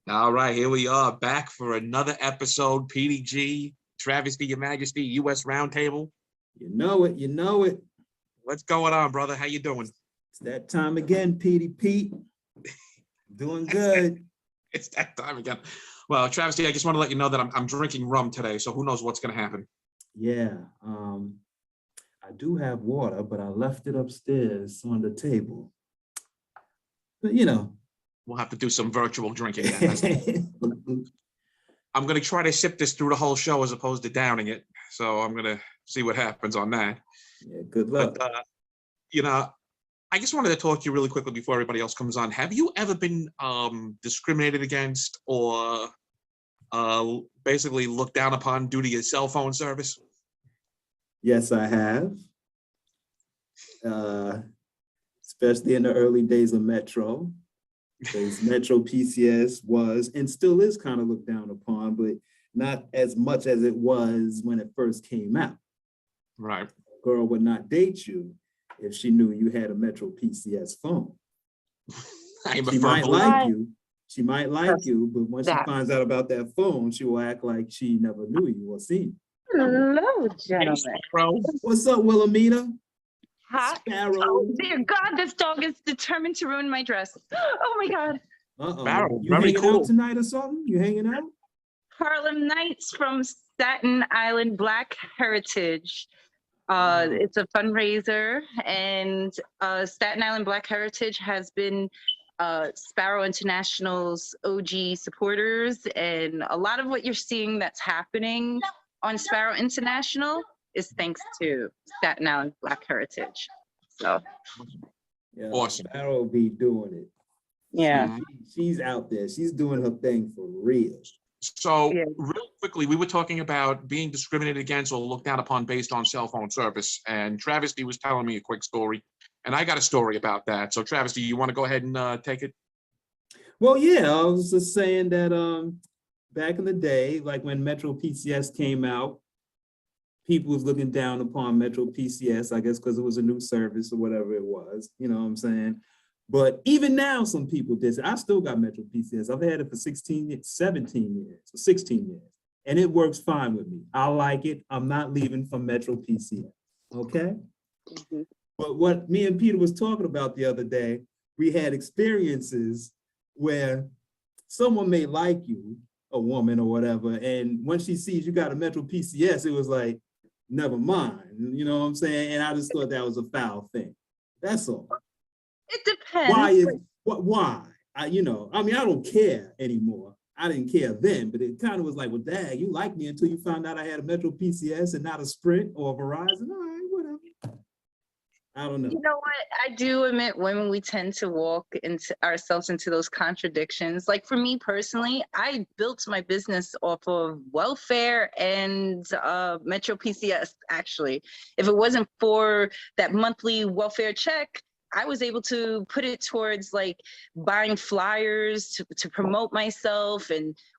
All right, here we are back for another episode. PDG, Travesty, Your Majesty, U.S. Roundtable. You know it, you know it. What's going on, brother? How you doing? It's that time again, Pete. Doing good. It's that time again. Well, Travesty, I just want to let you know that I'm drinking rum today, so who knows what's going to happen. Yeah, I do have water, but I left it upstairs on the table. But you know. We'll have to do some virtual drinking then. I'm going to try to sip this through the whole show as opposed to downing it. So I'm going to see what happens on that. Yeah, good luck. But, I just wanted to talk to you really quickly before everybody else comes on. Have you ever been discriminated against or basically looked down upon due to your cell phone service? Yes, I have. Especially in the early days of Metro. Because Metro PCS was and still is kind of looked down upon, but not as much as it was when it first came out. Right. A girl would not date you if she knew you had a Metro PCS phone. She might like you. She might like you, but once she finds out about that phone, she will act like she never knew you or seen you. Hello, gentlemen. What's up, Wilhelmina? Hi. Sparrow. Oh, dear God, this dog is determined to ruin my dress. Oh, my God. Uh-oh. Sparrow, You very hanging cool. out tonight or something? You hanging out? Harlem Nights from Staten Island Black Heritage. It's a fundraiser, and Staten Island Black Heritage has been Sparrow International's OG supporters, and a lot of what you're seeing that's happening on Sparrow International is thanks to Staten Island Black Heritage. So, Yeah, awesome. Sparrow be doing it. yeah. She's out there. She's doing her thing for real. So Yeah. real quickly, we were talking about being discriminated against or looked down upon based on cell phone service. And Travesty was telling me a quick story. And I got a story about that. So Travesty, you want to go ahead and take it? Well, yeah, I was just saying that back in the day, like when Metro PCS came out, people was looking down upon Metro PCS, I guess because it was a new service or whatever it was, you know what I'm saying? But even now, some people did. I still got Metro PCS. I've had it for 17 years, or 16 years, and it works fine with me. I like it. I'm not leaving from Metro PCS, okay? Mm-hmm. But what me and Peter was talking about the other day, we had experiences where someone may like you, a woman or whatever, and when she sees you got a Metro PCS, it was like, never mind, you know what I'm saying? And I just thought that was a foul thing. That's all. It depends. Why? I don't care anymore. I didn't care then, but it kind of was like, well, dang, you liked me until you found out I had a Metro PCS and not a Sprint or a Verizon. All right, whatever. I don't know. You know what? I do admit women, we tend to walk into ourselves into those contradictions. Like for me personally, I built my business off of welfare and Metro PCS, actually. If it wasn't for that monthly welfare check, I was able to put it towards like buying flyers to promote myself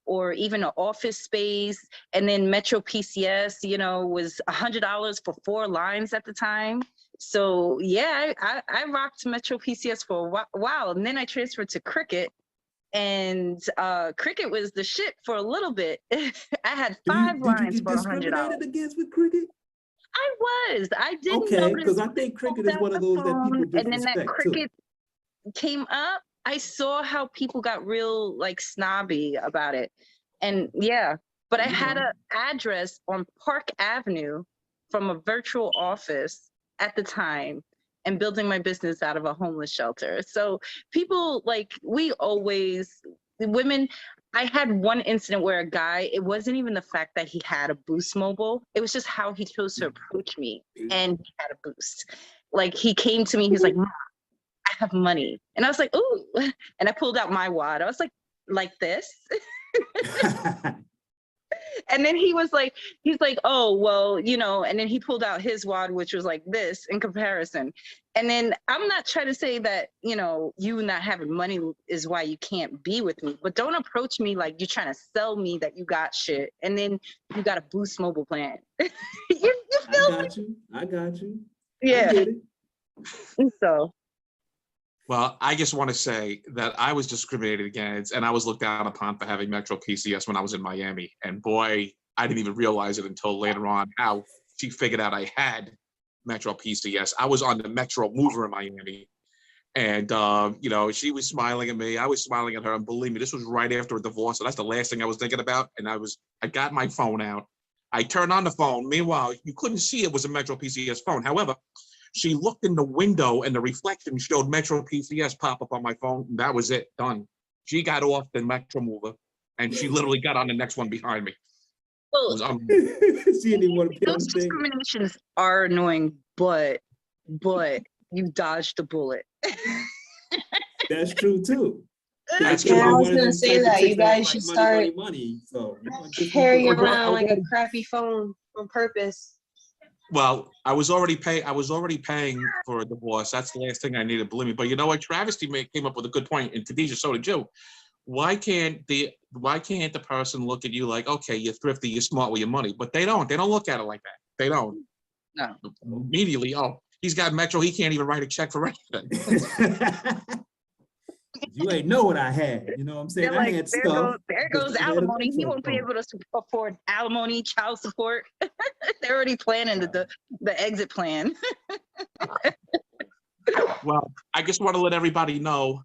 or even an office space. And then Metro PCS, was $100 for 4 lines at the time. So yeah, I rocked Metro PCS for a while, and then I transferred to Cricket, and Cricket was the shit for a little bit. I had 5 lines for $100. Did you get discriminated against with Cricket? I didn't okay, because I think Cricket is one of those that people disrespect and then that Cricket too. came up, I saw how people got real like snobby about it. And yeah, but I had an address on Park Avenue from a virtual office at the time and building my business out of a homeless shelter. So people women, I had one incident where a guy, it wasn't even the fact that he had a Boost Mobile, it was just how he chose to approach me, and he had a Boost. Like he came to me, he's like, Mom, I have money. And I was like, ooh, and I pulled out my wad. I was like this. And then he's like, oh, well, and then he pulled out his wad, which was like this in comparison. And then I'm not trying to say that, you not having money is why you can't be with me, but don't approach me like you're trying to sell me that you got shit. And then you got a Boost Mobile plan. you feel I got you. Yeah. I get it. So Well, I just want to say that I was discriminated against and I was looked down upon for having Metro PCS when I was in Miami. And boy, I didn't even realize it until later on how she figured out I had Metro PCS. I was on the Metro Mover in Miami. And, you know, she was smiling at me. I was smiling at her. And believe me, this was right after a divorce. So that's the last thing I was thinking about. And I got my phone out. I turned on the phone. Meanwhile, you couldn't see it was a Metro PCS phone. However, she looked in the window and the reflection showed Metro PCS pop up on my phone. And that was it, done. She got off the Metro Mover and she literally got on the next one behind me. Well, She didn't even want to be on those the thing. discriminations are annoying, but you dodged the bullet. That's true too. That's You're true. I one was of gonna them say type of that you chicks guys like should money, start money, money. So you know, just carrying people- around like a crappy phone on purpose. Well, I was already paying for a divorce. That's the last thing I needed, believe me. But you know what? Travesty came up with a good point, and Khadijah, so did you. Why can't the person look at you like, okay, you're thrifty, you're smart with your money? But they don't. They don't look at it like that. They don't. No. Immediately, oh, he's got Metro. He can't even write a check for anything. You ain't know what I had. You know what I'm saying? They're like, I had there stuff. goes I had a alimony. He Metro won't be phone. able to afford alimony, child support. They're already planning the exit plan. Well, I just want to let everybody know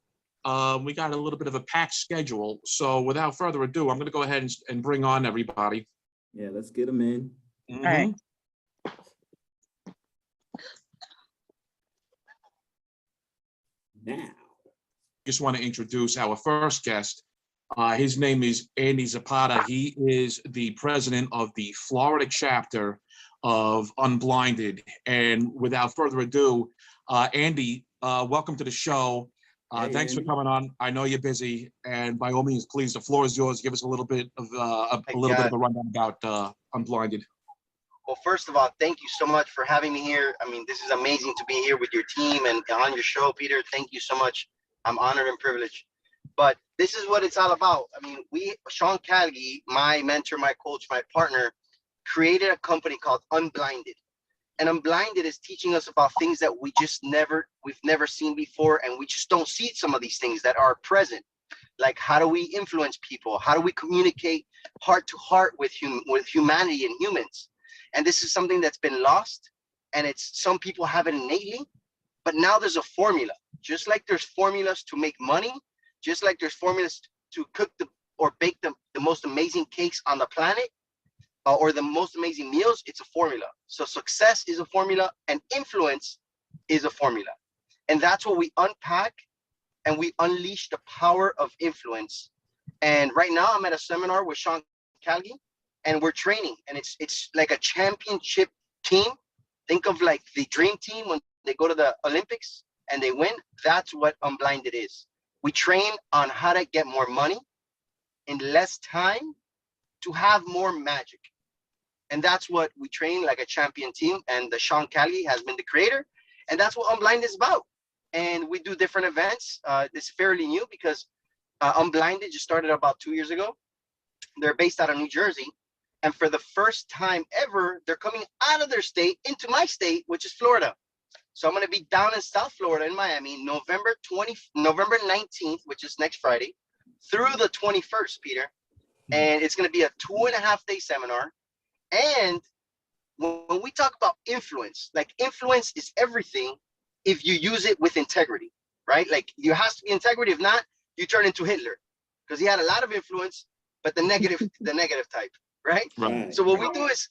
we got a little bit of a packed schedule. So without further ado, I'm going to go ahead and bring on everybody. Yeah, let's get them in. Mhm. right. Now. Just want to introduce our first guest. His name is Andy Zapata. He is the president of the Florida chapter of Unblinded. And without further ado, Andy, welcome to the show. Hey, Thanks Andy. for coming on. I know you're busy, and by all means, please, the floor is yours. Give us a little bit of bit of a rundown about Unblinded. Well, first of all, thank you so much for having me here. I mean, this is amazing to be here with your team and on your show, Peter. Thank you so much. I'm honored and privileged. But this is what it's all about. I mean, Sean Calgi, my mentor, my coach, my partner, created a company called Unblinded. And Unblinded is teaching us about things that we've never seen before, and we just don't see some of these things that are present. Like, how do we influence people? How do we communicate heart to heart with humanity and humans? And this is something that's been lost, and some people have it innately, but now there's a formula. Just like there's formulas to make money, just like there's formulas to cook or bake the most amazing cakes on the planet, or the most amazing meals, it's a formula. So success is a formula, and influence is a formula. And that's what we unpack, and we unleash the power of influence. And right now I'm at a seminar with Sean Calgi, and we're training, and it's like a championship team. Think of like the dream team when they go to the Olympics and they win. That's what Unblinded is. We train on how to get more money in less time to have more magic. And that's what we train, like a champion team. And the Sean Calgi has been the creator, and that's what Unblinded is about. And we do different events. It's fairly new because Unblinded just started about 2 years ago. They're based out of New Jersey. And for the first time ever, they're coming out of their state into my state, which is Florida. So I'm going to be down in South Florida in Miami, November 19th, which is next Friday, through the 21st, Peter. And it's going to be a 2.5-day seminar. And when we talk about influence, like influence is everything if you use it with integrity, right? Like you has to be integrity. If not, you turn into Hitler, because he had a lot of influence, but the negative type. Right? Right. So what we do is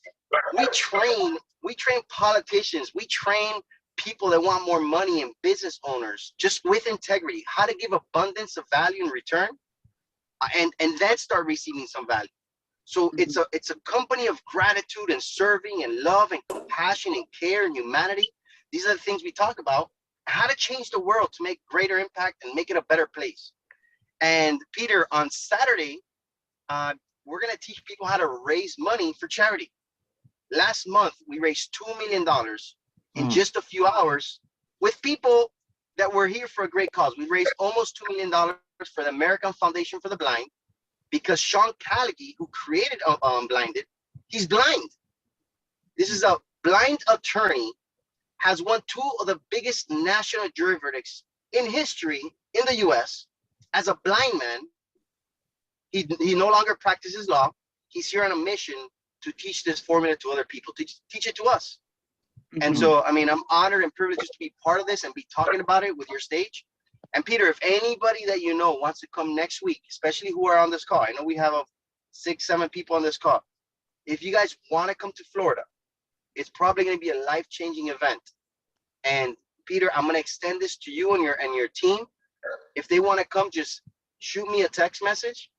we train politicians, we train people that want more money and business owners just with integrity, how to give abundance of value in return, and then start receiving some value. So it's a company of gratitude and serving and love and compassion and care and humanity. These are the things we talk about, how to change the world to make greater impact and make it a better place. And Peter, on Saturday, we're going to teach people how to raise money for charity. Last month, we raised $2 million in just a few hours with people that were here for a great cause. We raised almost $2 million for the American Foundation for the Blind, because Sean Calgi, who created Unblinded, he's blind. This is a blind attorney, has won 2 of the biggest national jury verdicts in history in the US as a blind man. He no longer practices law. He's here on a mission to teach this formula to other people, to teach it to us. And so, I mean, I'm honored and privileged to be part of this and be talking about it with your stage. And Peter, if anybody that you know wants to come next week, especially who are on this call, I know we have 6, 7 people on this call. If you guys want to come to Florida, it's probably going to be a life-changing event. And Peter, I'm going to extend this to you and your team. If they want to come, just shoot me a text message,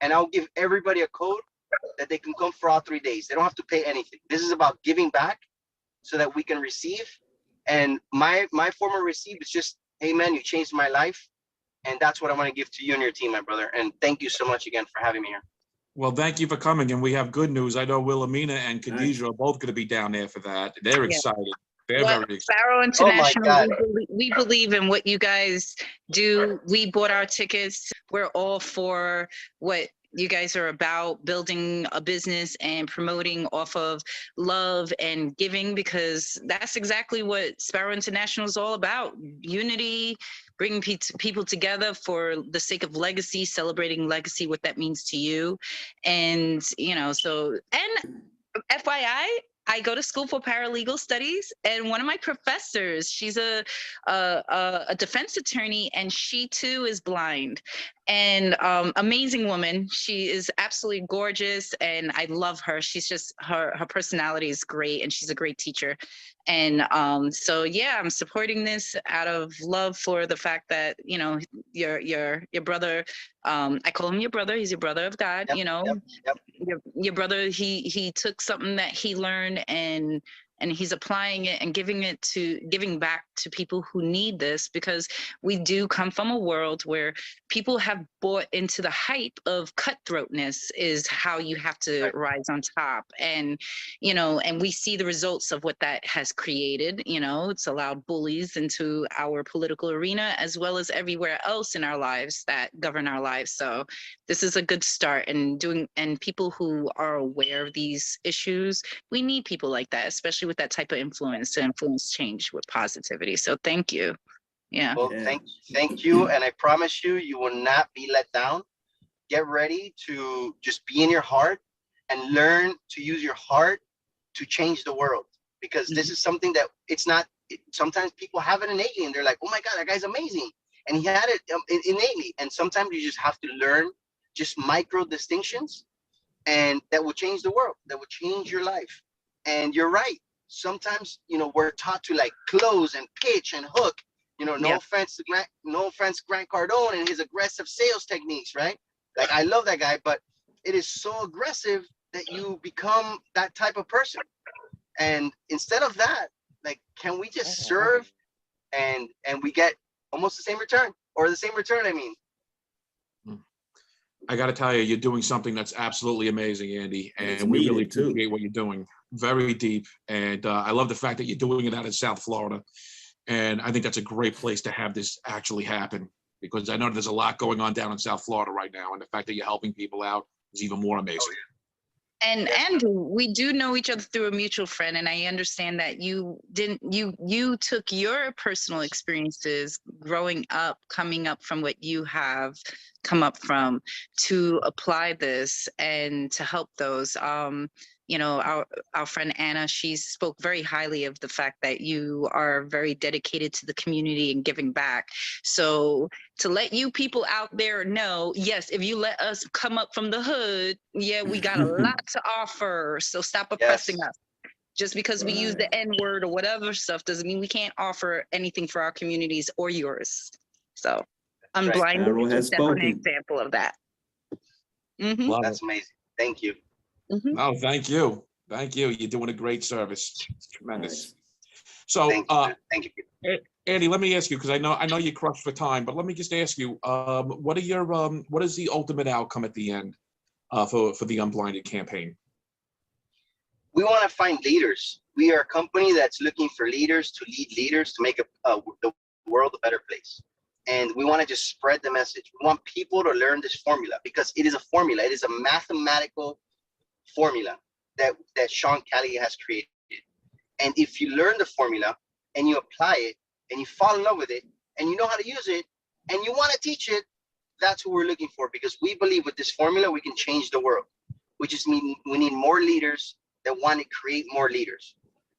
and I'll give everybody a code that they can come for all 3 days. They don't have to pay anything. This is about giving back so that we can receive. And my form of receive is just, hey man, you changed my life. And that's what I want to give to you and your team, my brother. And thank you so much again for having me here. Well, thank you for coming, and we have good news. I know Wilhelmina and Khadijah are both going to be down there for that. They're excited. They're very excited. Sparrow Oh my International, God. we believe in what you guys do. We bought our tickets. We're all for what you guys are about, building a business and promoting off of love and giving, because that's exactly what Sparrow International is all about. Unity, bringing people together for the sake of legacy, celebrating legacy, what that means to you. And, you know, so, and FYI, I go to school for paralegal studies, and one of my professors, she's a defense attorney, and she too is blind. And amazing woman. She is absolutely gorgeous, and I love her. She's just, her personality is great, and she's a great teacher. And so yeah, I'm supporting this out of love for the fact that, you know, your brother, I call him your brother. He's your brother of God. Yep, you know, yep. Your brother, he took something that he learned and he's applying it and giving back to people who need this, because we do come from a world where people have bought into the hype of cutthroatness is how you have to rise on top. And, you know, and we see the results of what that has created. You know, it's allowed bullies into our political arena as well as everywhere else in our lives that govern our lives. So this is a good start, and people who are aware of these issues, we need people like that, especially with that type of influence to influence change with positivity. So thank you. Yeah. Well, thank you. And I promise you, you will not be let down. Get ready to just be in your heart and learn to use your heart to change the world. Because this is something that sometimes people have it innately and they're like, oh my God, that guy's amazing. And he had it innately. And sometimes you just have to learn just micro distinctions, and that will change the world, that will change your life. And you're right. Sometimes, you know, we're taught to like close and pitch and hook, you know, no offense to Grant Cardone and his aggressive sales techniques, right? Like, I love that guy, but it is so aggressive that you become that type of person. And instead of that, like, can we just serve and we get almost the same return, or the same return, I mean. I got to tell you, you're doing something that's absolutely amazing, Andy, and we really appreciate what you're doing. Very deep, and I love the fact that you're doing it out in South Florida, and I think that's a great place to have this actually happen, because I know there's a lot going on down in South Florida right now, and the fact that you're helping people out is even more amazing. Oh, yeah. And we do know each other through a mutual friend, and I understand that you took your personal experiences growing up, coming up from what you have come up from, to apply this and to help those. You know, our friend Anna, she spoke very highly of the fact that you are very dedicated to the community and giving back. So to let you people out there know, yes, if you let us come up from the hood, yeah, we got a lot to offer. So stop oppressing us. Just because we use the N-word or whatever stuff doesn't mean we can't offer anything for our communities or yours. So Unblinded is definitely an example of that. That's amazing. Thank you. No, thank you. Thank you. You're doing a great service. It's tremendous. So, thank you. Andy, let me ask you, because I know you're crushed for time, but let me just ask you, what is the ultimate outcome at the end for the Unblinded campaign? We want to find leaders. We are a company that's looking for leaders to lead leaders to make the world a better place. And we want to just spread the message. We want people to learn this formula, because it is a formula. It is a mathematical formula that Sean Kelly has created. And if you learn the formula and you apply it and you fall in love with it and you know how to use it, and you want to teach it, that's what we're looking for, because we believe with this formula, we can change the world. We just mean we need more leaders that want to create more leaders.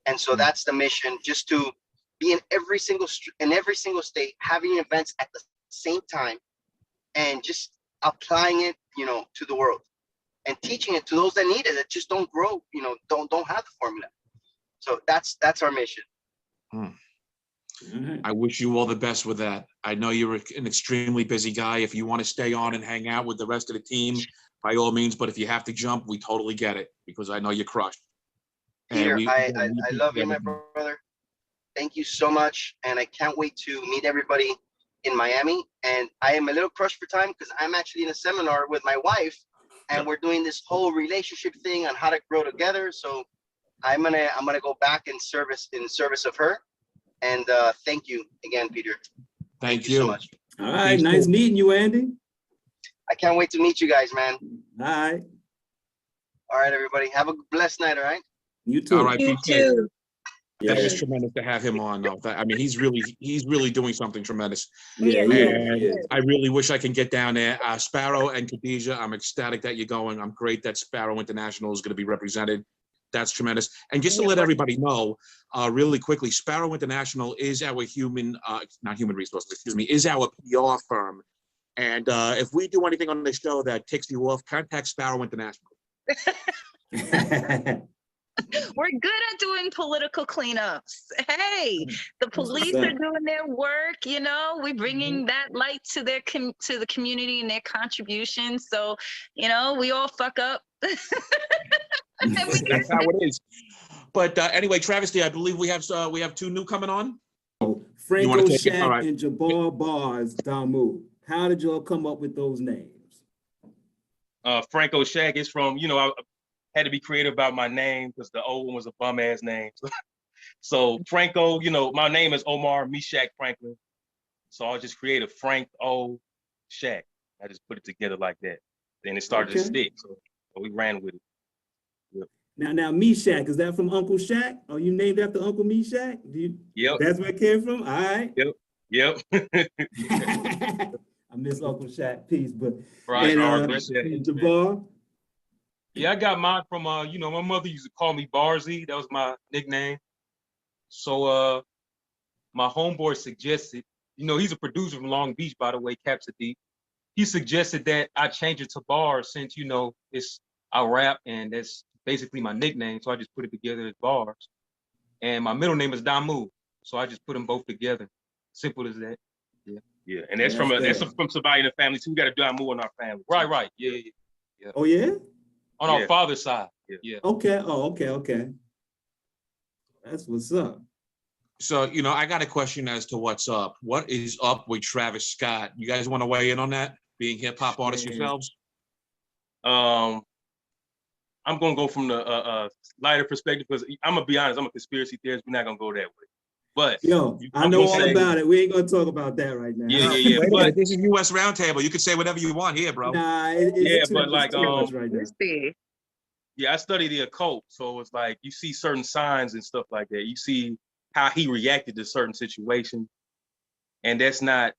And so that's the mission, just to be in every single state, having events at the same time, and just applying it, you know, to the world, and teaching it to those that need it, that just don't grow, you know, don't have the formula. So that's our mission. I wish you all the best with that. I know you're an extremely busy guy. If you want to stay on and hang out with the rest of the team, by all means, but if you have to jump, we totally get it, because I know you're crushed. Peter, And I love you, my brother. Thank you so much. And I can't wait to meet everybody in Miami. And I am a little crushed for time because I'm actually in a seminar with my wife, and we're doing this whole relationship thing on how to grow together. So I'm gonna go back in service of her. And thank you again, Peter. Thank you so much. All right, nice meeting you, Andy. I can't wait to meet you guys, man. All right. All right, everybody. Have a blessed night, all right? You too. All right, You PK. too. That Yeah. is tremendous to have him on, though. I mean, he's really doing something tremendous. Yeah, Yeah, And yeah. I really wish I can get down there. Sparrow and Khadijah, I'm ecstatic that you're going. I'm great that Sparrow International is going to be represented. That's tremendous. And just to let everybody know, really quickly, Sparrow International is our not human resources, excuse me, is our PR firm. And if we do anything on the show that ticks you off, contact Sparrow International. We're good at doing political cleanups. Hey, the police are doing their work. You know, we're bringing that light to their to the community and their contributions. So, you know, we all fuck up. That's how it is. But anyway, Travesty, I believe we have two new coming on. Franko, take it? All Shaq, right. and Jabbar Barz, Damu. How did y'all come up with those names? Franko Shaq is from, you know, I had to be creative about my name because the old one was a bum ass name. So Franko, you know, my name is Omar Meshach Franklin. So I just created Frank O Shaq. I just put it together like that. Then it started to stick. So we ran with it. Now, Meshach, is that from Uncle Shaq? Are you named after Uncle Meshach? Yep. That's where it came from? All right. Yep. I miss Uncle Shaq, peace, but Right. and Jabbar? Yeah, I got mine from you know, my mother used to call me Barzy. That was my nickname. So my homeboy suggested, you know, he's a producer from Long Beach, by the way, Capsity. He suggested that I change it to Barz since, you know, I rap and that's basically my nickname. So I just put it together as Barz. And my middle name is Damu. So I just put them both together. Simple as that. Yeah. And that's from somebody in the family too. We got a Damu in our family. Right. Yeah. Oh, yeah? On our father's side. Yeah. Okay. Oh, okay. That's what's up. So, you know, I got a question as to what's up. What is up with Travis Scott? You guys want to weigh in on that? Being hip hop artists yourselves? I'm gonna go from the lighter perspective because I'm gonna be honest, I'm a conspiracy theorist. We're not gonna go that way. But I know all about it. We ain't gonna talk about that right now. Yeah. But this is US Roundtable. You can say whatever you want here, bro. Nah, but like right now. Yeah, I study the occult, so it's like you see certain signs and stuff like that. You see how he reacted to certain situations, and that's not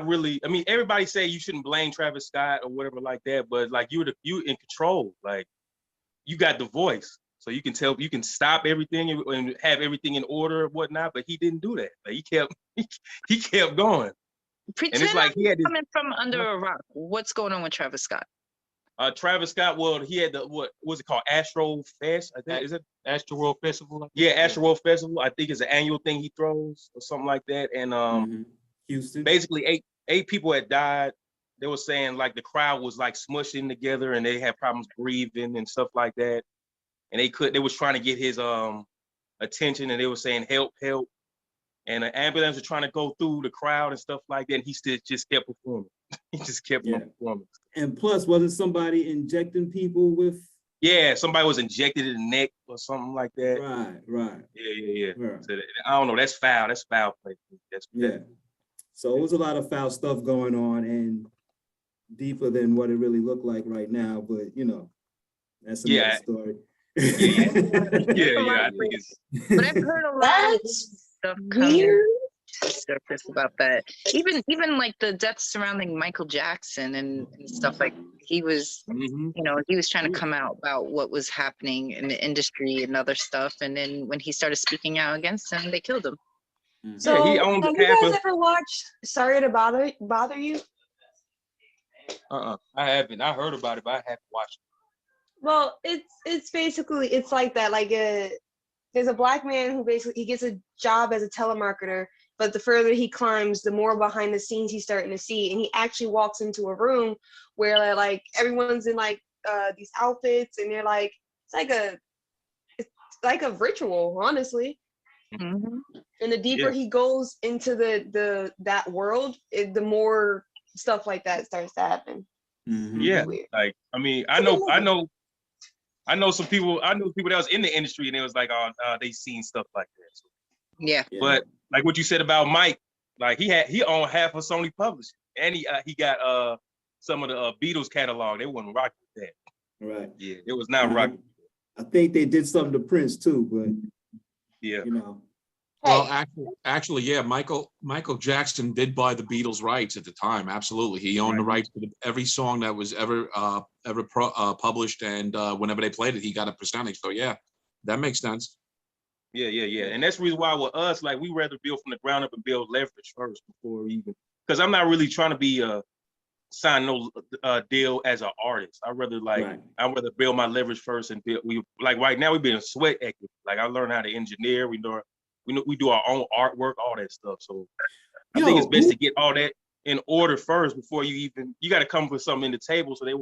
really. I mean, everybody say you shouldn't blame Travis Scott or whatever like that, but like you in control, like you got the voice, so you can stop everything and have everything in order and whatnot. But he didn't do that. Like he kept going. Pretend and it's like he had this, coming from under a rock. What's going on with Travis Scott? Travis Scott, well, he had what was it called? Astro Fest, I think. Is it Astro World Festival? Yeah, Astro World Festival. I think it's an annual thing he throws or something like that. And Houston. Basically eight people had died. They were saying like the crowd was like smushing together and they had problems breathing and stuff like that. And they was trying to get his attention and they were saying help. And an ambulance was trying to go through the crowd and stuff like that. And he still just kept performing. He just kept on performing. And plus, wasn't somebody injecting people with? Yeah, somebody was injected in the neck or something like that. Right. Yeah. So I don't know. That's foul. That's foul play. So it was a lot of foul stuff going on and deeper than what it really looked like right now. But you know, that's another story. Yeah. I think it's. But I've heard a lot of stuff coming. to surface about that. Even like the deaths surrounding Michael Jackson and stuff, like he was, he was trying to come out about what was happening in the industry and other stuff. And then when he started speaking out against them, they killed him. So he owned have you half guys of. ever watched Sorry to Bother You? I haven't. I heard about it, but I haven't watched it. Well, it's basically, it's like that. Like there's a black man who basically, he gets a job as a telemarketer, but the further he climbs, the more behind the scenes he's starting to see. And he actually walks into a room where like everyone's in like these outfits, and they're like, it's like a ritual, honestly. Mm-hmm. And the deeper he goes into that world, the more stuff like that starts to happen. Yeah, like I mean, I know some people. I know people that was in the industry, and it was like, they seen stuff like that. So. Yeah. But like what you said about Mike, like he owned half of Sony Publishing, and he got some of the Beatles catalog. They wasn't rocking with that. Right. Yeah, it was not rocking. I think they did something to Prince too, but yeah, Well, actually, yeah, Michael Jackson did buy the Beatles' rights at the time. Absolutely, he owned the rights to every song that was ever published, and whenever they played it, he got a percentage. So yeah, that makes sense. Yeah, and that's the reason why with us, like, we rather build from the ground up and build leverage first before even, because I'm not really trying to be sign no deal as an artist. I'd rather build my leverage first and build. We like right now we building sweat equity. Like I learned how to engineer. We do our own artwork, all that stuff. So I think it's best to get all that in order first before you got to come with something in the table so you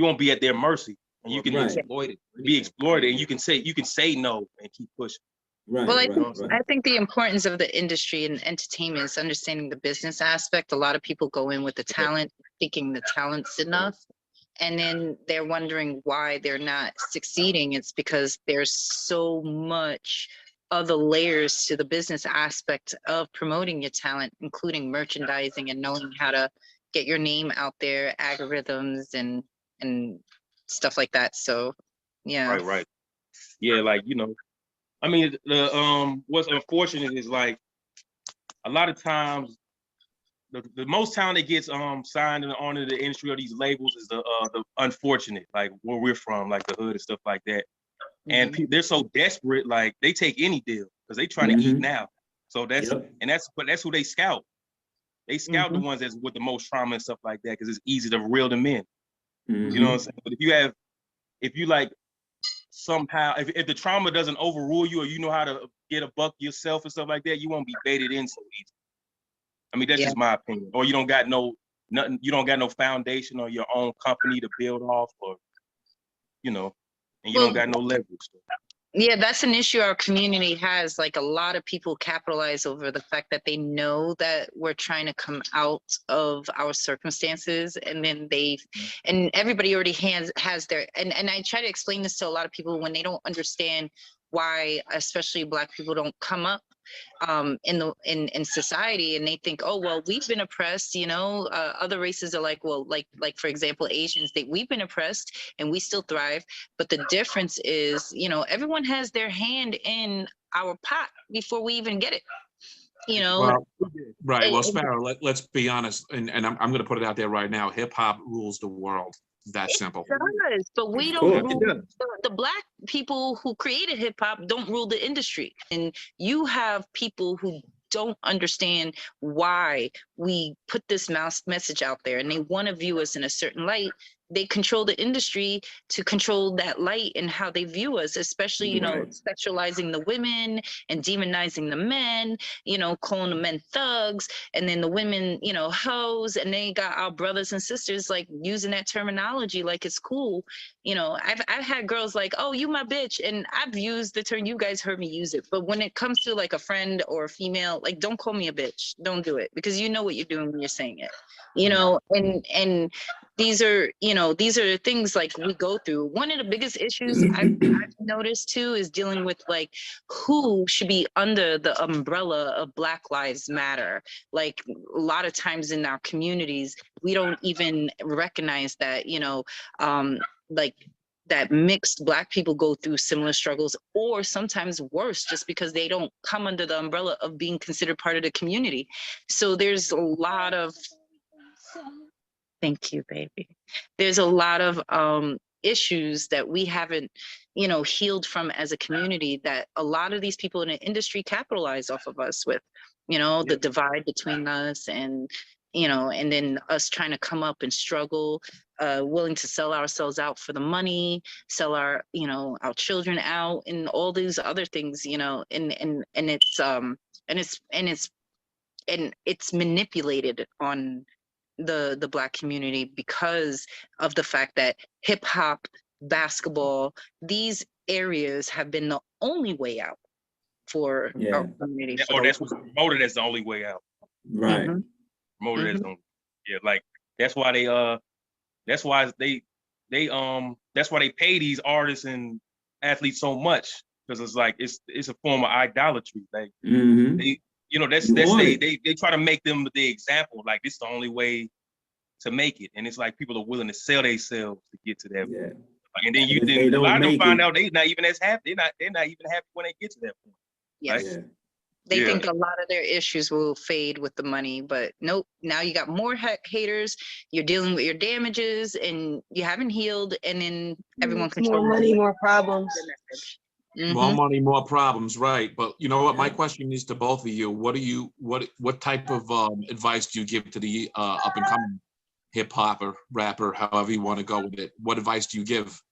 won't be at their mercy, and you can exploit it, be exploited, and you can say no and keep pushing. I think the importance of the industry and entertainment is understanding the business aspect. A lot of people go in with the talent, thinking the talent's enough, and then they're wondering why they're not succeeding. It's because there's so much other layers to the business aspect of promoting your talent, including merchandising and knowing how to get your name out there, algorithms and stuff like that. So yeah. Right. Yeah, like, I mean, what's unfortunate is like a lot of times the most talent that gets signed and onto the industry or these labels is the unfortunate, like where we're from, like the hood and stuff like that. And they're so desperate, like they take any deal because they trying to eat now. So that's who they scout. They scout the ones that's with the most trauma and stuff like that because it's easy to reel them in. You know what I'm saying? But if you like somehow, if the trauma doesn't overrule you or you know how to get a buck yourself and stuff like that, you won't be baited in so easy. I mean, that's just my opinion. Or you don't got nothing, you don't got no foundation or your own company to build off, or and you don't got no leverage. Yeah, that's an issue our community has. Like a lot of people capitalize over the fact that they know that we're trying to come out of our circumstances, and then and everybody already has their, and I try to explain this to a lot of people when they don't understand why, especially Black people, don't come up in society, and they think, oh well, we've been oppressed, other races are like, well, like for example, Asians, we've been oppressed and we still thrive. But the difference is, everyone has their hand in our pot before we even get it. Well, right. Well, Sparrow, let's be honest, and I'm going to put it out there right now. Hip hop rules the world. That simple. It does, but we don't rule. The Black people who created hip hop don't rule the industry, and you have people who don't understand why we put this message out there, and they want to view us in a certain light. They control the industry to control that light and how they view us, especially, sexualizing the women and demonizing the men, calling the men thugs, and then the women, hoes, and they got our brothers and sisters like using that terminology like it's cool. I've had girls like, oh, you my bitch, and I've used the term, you guys heard me use it, but when it comes to like a friend or a female, like, don't call me a bitch, don't do it, because you know what you're doing when you're saying it, and these are things like we go through. One of the biggest issues I've noticed too is dealing with like who should be under the umbrella of Black Lives Matter. Like a lot of times in our communities, we don't even recognize that, like that mixed Black people go through similar struggles, or sometimes worse, just because they don't come under the umbrella of being considered part of the community. So there's a lot of, thank you, baby. There's a lot of issues that we haven't, healed from as a community, that a lot of these people in the industry capitalize off of us with, the divide between us, and and then us trying to come up and struggle, willing to sell ourselves out for the money, sell our, our children out, and all these other things, and it's manipulated on the Black community because of the fact that hip hop, basketball, these areas have been the only way out for our community. That's what's promoted as the only way out. Right. Mhm. Promoted as the only, like that's why that's why they pay these artists and athletes so much, because it's like it's a form of idolatry. Like they they try to make them the example, like this is the only way to make it, and it's like people are willing to sell themselves to get to that point. And then a lot of them find out they're not even as happy. They're not even happy when they get to that point. Yes. Right? They think a lot of their issues will fade with the money, but nope. Now you got more haters. You're dealing with your damages, and you haven't healed, and then everyone controls. More money, more problems. More money, more problems, right? But you know what? My question is to both of you. What type of advice do you give to the up and coming hip hop or rapper, however you want to go with it? What advice do you give?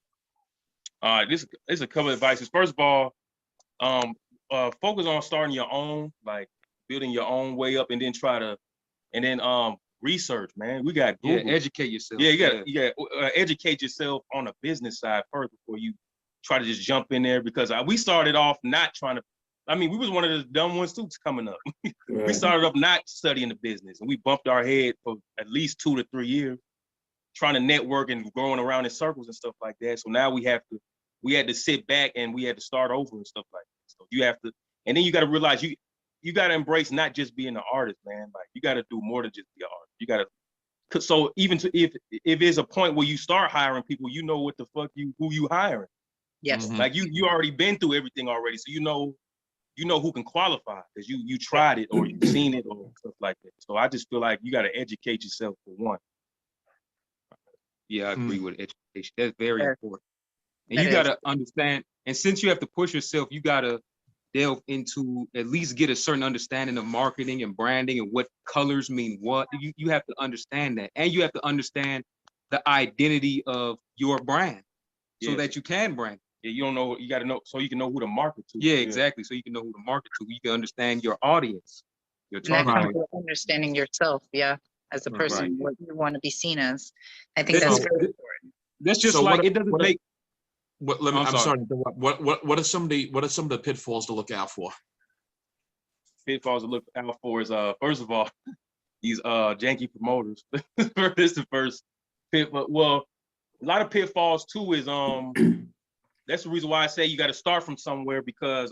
This is a couple of advices. First of all, focus on starting your own, like building your own way up, and then research, man. We got Google. Yeah, educate yourself. Yeah, you got educate yourself on the business side first before you try to just jump in there, because we started off not trying to. I mean, we was one of the dumb ones too coming up. We started up not studying the business, and we bumped our head for at least 2 to 3 years trying to network and growing around in circles and stuff like that. So now we had to sit back and we had to start over and stuff like that. So you have to, and then you got to realize you got to embrace not just being an artist, man. Like you got to do more than just be an artist. You got to, so even if there's a point where you start hiring people, you know what the fuck who you hiring. Yes. Like you already been through everything already, so you know who can qualify, because you tried it or you've seen it or stuff like that. So I just feel like you got to educate yourself for one. Yeah, I agree with education. That's very important. And you got to understand, and since you have to push yourself, you got to delve into, at least get a certain understanding of marketing and branding and what colors mean what. You have to understand that. And you have to understand the identity of your brand so that you can brand. Yeah, you don't know, you got to know, so you can know who to market to. Yeah, exactly. So you can know who to market to. You can understand your audience, your target audience. Understanding yourself, as a person, what you want to be seen as. I think that's very important. That's just like, it doesn't make. I'm sorry. What are some of the pitfalls to look out for? Pitfalls to look out for is first of all, these janky promoters. This is the first pitfall. Well, a lot of pitfalls too is that's the reason why I say you got to start from somewhere, because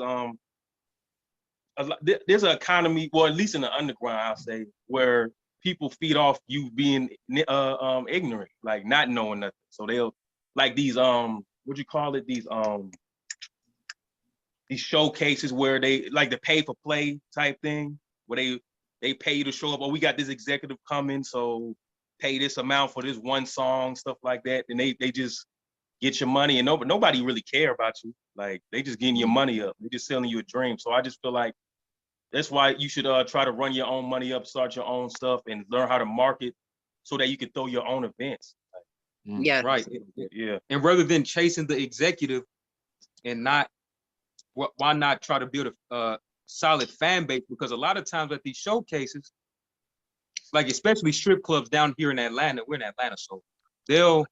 there's an economy, well, at least in the underground, I'll say, where people feed off you being ignorant, like not knowing nothing. So they'll, like these what you call it, these showcases where they like the pay for play type thing, where they pay you to show up. Oh, we got this executive coming, so pay this amount for this one song, stuff like that. And they just get your money, and nobody really care about you. Like they just getting your money up. They're just selling you a dream. So I just feel like that's why you should try to run your own money up, start your own stuff, and learn how to market so that you can throw your own events. Yeah. Right. Yeah. And rather than chasing the executive, and why not try to build a solid fan base? Because a lot of times at these showcases, like especially strip clubs down here in Atlanta, we're in Atlanta, so they'll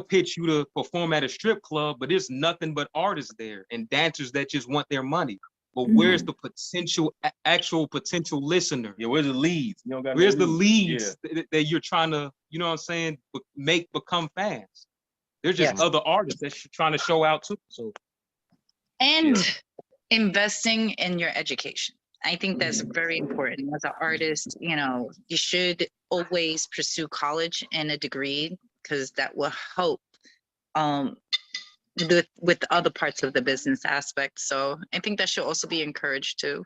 pitch you to perform at a strip club, but there's nothing but artists there and dancers that just want their money. But where's the actual potential listener? Yeah, where's the leads? You don't got where's the leads that you're trying to, you know what I'm saying, become fans? There's just other artists that you're trying to show out to. So, and investing in your education. I think that's very important. As an artist, you should always pursue college and a degree, because that will help with other parts of the business aspect. So I think that should also be encouraged too.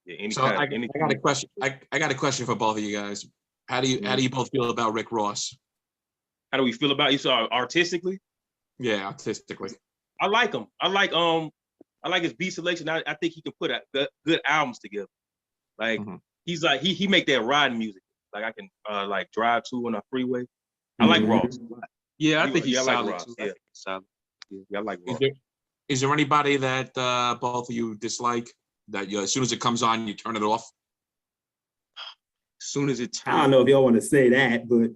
Yeah, So I got a question. I got a question for both of you guys. How do you both feel about Rick Ross? How do we feel about you? So artistically? Yeah, artistically. I like him. I like his beat selection. I think he can put good albums together. Like he's like he make that riding music. Like I can like drive to on a freeway. I like Ross. Yeah, I think he's like solid Ross. too. Yeah, solid. Yeah, I like Ross. Is there anybody that both of you dislike that you, as soon as it comes on, you turn it off? As soon as it I don't know if y'all want to say that, but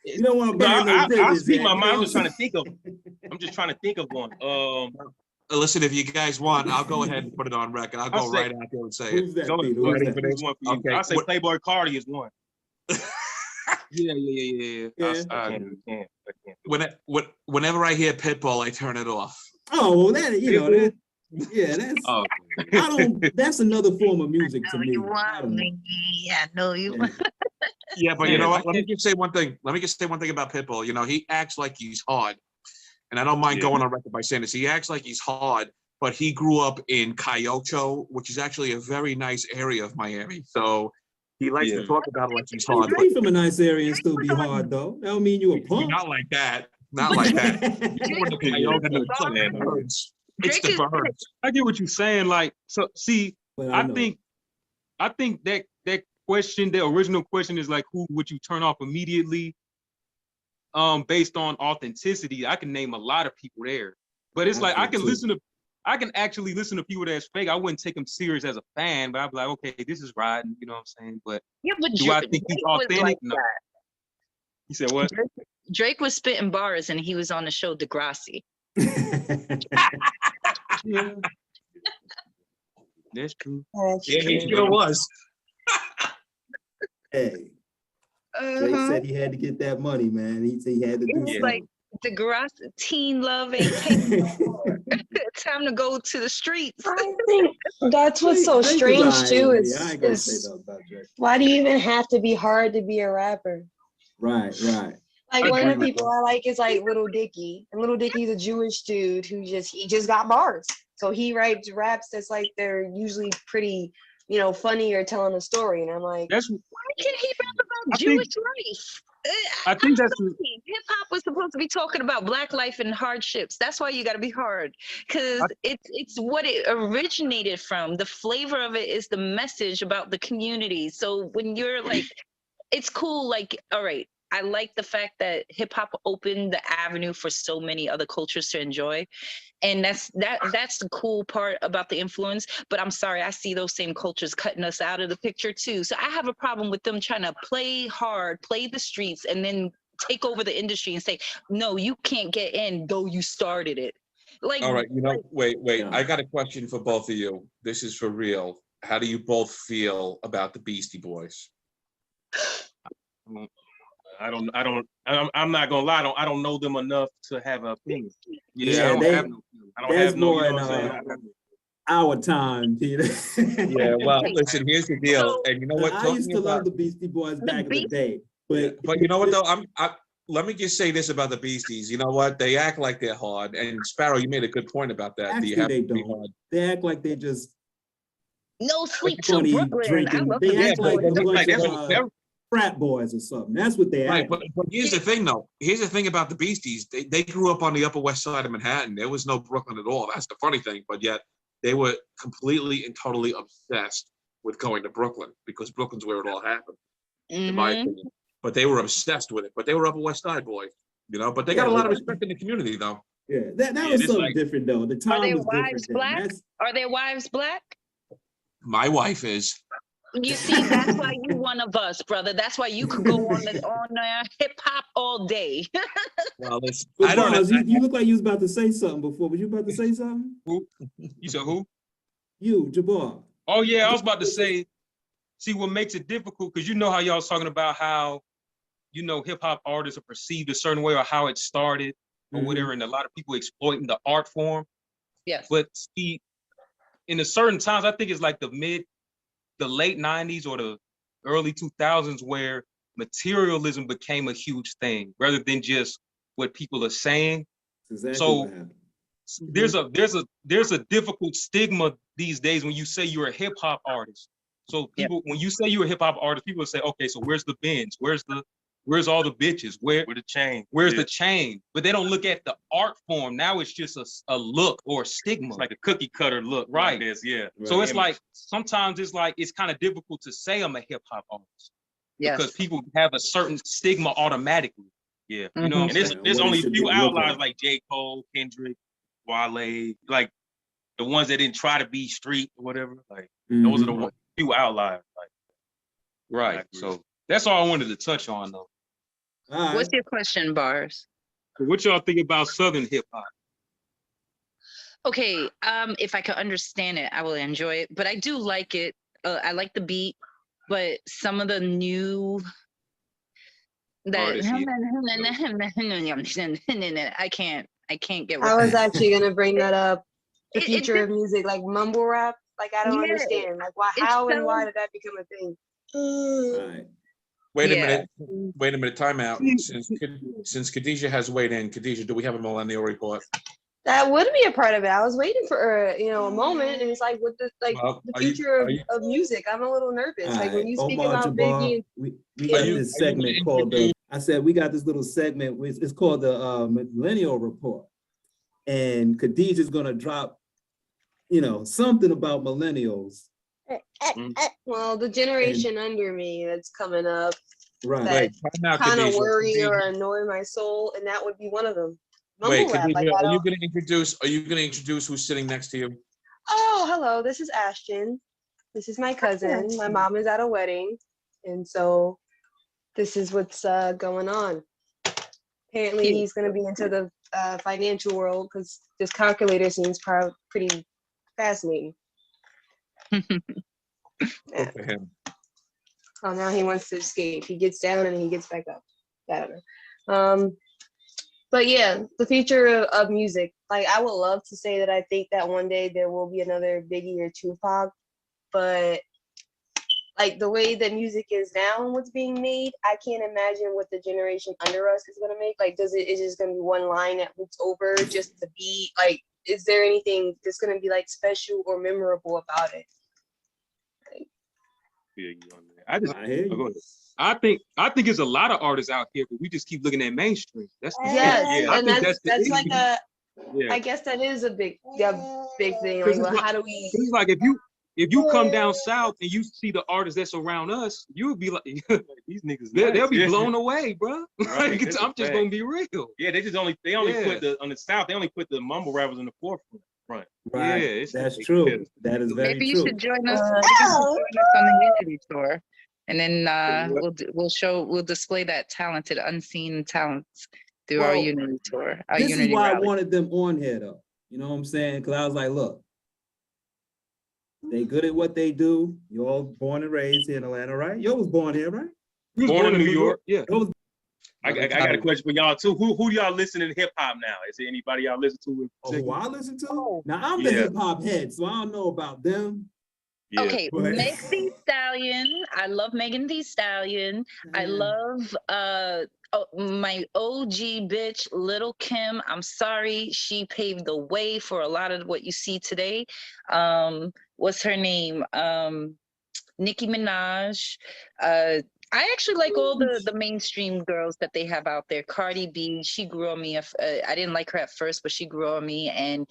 you don't want to burn no bridges. I'll speak yet, my you mind. know? I'm just trying to think of one. Listen, if you guys want, I'll go ahead and put it on record. I'll go right out there and say Who's it. that, Peter? Who's Ready that? for this? One for you. Okay. I'll say Playboy Cardi is one. Yeah. Yeah. I can't. Whenever I hear Pitbull, I turn it off. Oh, well, that that's Oh, that's another form of music to me. You I want don't know. me? Yeah, no, you. Yeah. Yeah, but you Yeah, know what? I Let me can't- just say one thing. Let me just say one thing about Pitbull. You know, he acts like he's hard, and I don't mind Yeah. going on record by saying this. He acts like he's hard, but he grew up in Cayocho, which is actually a very nice area of Miami. So he likes to talk about it like he's You hard, can but be from a nice area and still be hard, though. That don't mean you a punk. not like that. Not like that. You're in the Cayocho, it's like the birds. It's the birds. I get what you're saying. Like, so see, But I know. think that question, the original question is like, who would you turn off immediately? Based on authenticity, I can name a lot of people there. But it's like I can actually listen to people that's fake. I wouldn't take them serious as a fan, but I'd be like, okay, this is riding, you know what I'm saying? But Yeah, but do I think he's authentic? Like No. that. You said what? Drake was spitting bars and he was on the show Degrassi. Yeah. That's true. Yeah, he sure was. Hey, Drake said he had to get that money, man. He said he had to It do was something. like Degrassi, teen love ain't taking time to go to the streets. I think that's what's so Drake is strange alright too. with me. I ain't gonna say Is nothing about Drake. why do you even have to be hard to be a rapper? Right. Like one of the people I like is like Little Dicky, and Little Dicky's a Jewish dude who just got bars. So he writes raps that's like they're usually pretty, funny or telling a story. And I'm like, Why can't he rap about Jewish life? I think that's hip hop was supposed to be talking about Black life and hardships. That's why you got to be hard, because it's what it originated from. The flavor of it is the message about the community. So when you're like, it's cool. Like, all right, I like the fact that hip hop opened the avenue for so many other cultures to enjoy. And that's the cool part about the influence. But I'm sorry, I see those same cultures cutting us out of the picture too. So I have a problem with them trying to play hard, play the streets, and then take over the industry and say, no, you can't get in, though you started it. Like, All right, wait. I got a question for both of you. This is for real. How do you both feel about the Beastie Boys? I'm not gonna lie. I don't know them enough to have an opinion. Yeah, I don't have no. You know what I'm saying? Our time, Peter. Yeah, well, listen, here's the deal. And you know what? I used to love the Beastie Boys back in the day. But you know what though? Let me just say this about the Beasties. You know what? They act like they're hard. And Sparrow, you made a good point about that. Actually, they don't. They act like they just no sleep till funny Brooklyn. drinking. They act like a bunch of frat boys or something. That's what they act like. But here's the thing, though. Here's the thing about the Beasties. They grew up on the Upper West Side of Manhattan. There was no Brooklyn at all. That's the funny thing. But yet they were completely and totally obsessed with going to Brooklyn because Brooklyn's where it all happened, in my opinion. But they were obsessed with it. But they were Upper West Side boys, But they got a lot of respect in the community, though. Yeah, that was something different, though. The time was wives different. Black? Are their wives Black? My wife is. You see, that's why you one of us, brother. That's why you could go on hip hop all day. Well, listen, I don't know. You look like you was about to say something before. Was you about to say something? Who? You said who? You, Jabbar. Oh yeah, I was about to say. See, what makes it difficult, because you know how y'all was talking about how, hip hop artists are perceived a certain way or how it started or whatever, and a lot of people exploiting the art form. Yes. But see, in a certain times, I think it's like the late 90s or the early 2000s where materialism became a huge thing rather than just what people are saying. Exactly So what happened. there's a difficult stigma these days when you say you're a hip hop artist. So people, when you say you're a hip hop artist, people say, okay, so where's the Benz? Where's all the bitches? Where's the chain? Where's the chain? But they don't look at the art form. Now it's just a look or a stigma. It's like a cookie cutter look, right? Like Right. So it's like sometimes it's kind of difficult to say I'm a hip hop artist because people have a certain stigma automatically. Yeah, you know, and there's only a few outliers like J. Cole, Kendrick, Wale, like the ones that didn't try to be street or whatever. Like those are the few outliers. Like, right. So that's all I wanted to touch on, though. What's your question, Barz? So what y'all think about Southern hip hop? Okay, if I could understand it, I will enjoy it. But I do like it. I like the beat, but some of the new that I can't get with I was that. actually gonna bring that up. The future of music, like mumble rap. Like I don't understand. Like how and why did that become a thing? Right. Wait a minute, time out. Since Khadijah has weighed in, Khadijah, do we have a millennial report? That would be a part of it. I was waiting for a moment, and it's like with the the future of music. I'm a little nervous. All like when you speak Omar about Jabbar, Biggie. we got this segment called the. I said we got this little segment. It's called the Millennial Report, and Khadijah's gonna drop, something about millennials. Well, the generation under me that's coming up, right? That kind of worry or annoy my soul, and that would be one of them. Wait, Khadijah, are you going to introduce who's sitting next to you? Oh, hello. This is Ashton. This is my cousin. My mom is at a wedding, and so this is what's going on. Apparently, he's going to be into the financial world because this calculator seems pretty fascinating. Good for him. Oh, now he wants to escape. He gets down and he gets back up. I don't know. But yeah, the future of music. Like I would love to say that I think that one day there will be another Biggie or Tupac, but like the way that music is now and what's being made, I can't imagine what the generation under us is gonna make. Like, is just gonna be one line that loops over just to be like? Is there anything that's gonna be like special or memorable about it? I think there's a lot of artists out here, but we just keep looking at mainstream. That's that's like a. I guess that is a big thing. Like, well, how do we? It's like if you come down south and you see the artists that's around us, you would be like, these niggas, they'll be blown away, bro. Right, I'm just gonna be real. Yeah, they only put on the south. They only put the mumble rappers in the forefront. Right. Yeah, that's true. That is very true. Maybe you should join us. On the Unity tour, and then we'll display that talented, unseen talents through our Unity tour. This is why I wanted them on here, though. You know what I'm saying? Because I was like, look, they good at what they do. You're all born and raised here in Atlanta, right? You was born here, right? You was born in New York. Yeah. I got a question for y'all too. Who y'all listening to hip hop now? Is there anybody y'all listen to? Who I listen to? Now I'm the hip hop head, so I don't know about them. Yeah, okay, Meg Thee Stallion. I love Megan Thee Stallion. I love my OG bitch, Little Kim. I'm sorry, she paved the way for a lot of what you see today. What's her name? Nicki Minaj. I actually like all the mainstream girls that they have out there. Cardi B, she grew on me. I didn't like her at first, but she grew on me. And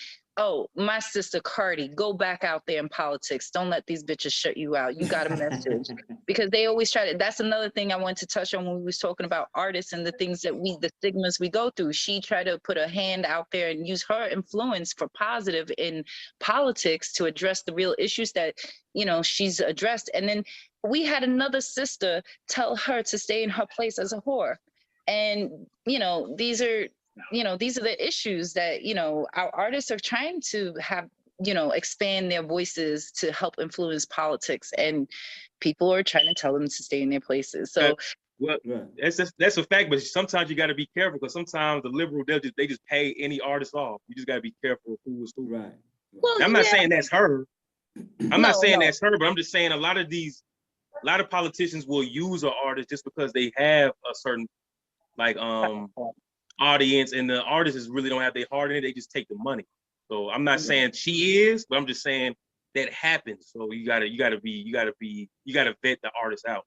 my sister Cardi, go back out there in politics. Don't let these bitches shut you out. You got a message. Because they always try to, that's another thing I wanted to touch on when we was talking about artists and the things that the stigmas we go through. She tried to put a hand out there and use her influence for positive in politics to address the real issues that, she's addressed. And then we had another sister tell her to stay in her place as a whore. And, these are the issues that, our artists are trying to have, expand their voices to help influence politics, and people are trying to tell them to stay in their places. So that's a fact, but sometimes you got to be careful, because sometimes the liberal, they just pay any artist off. You just got to be careful of who is who. Right. Well, I'm not saying that's her. I'm not saying that's her, but I'm just saying a lot of these a lot of politicians will use an artist just because they have a certain like audience, and the artists really don't have their heart in it. They just take the money. So I'm not saying she is, but I'm just saying that happens. So you gotta vet the artist out.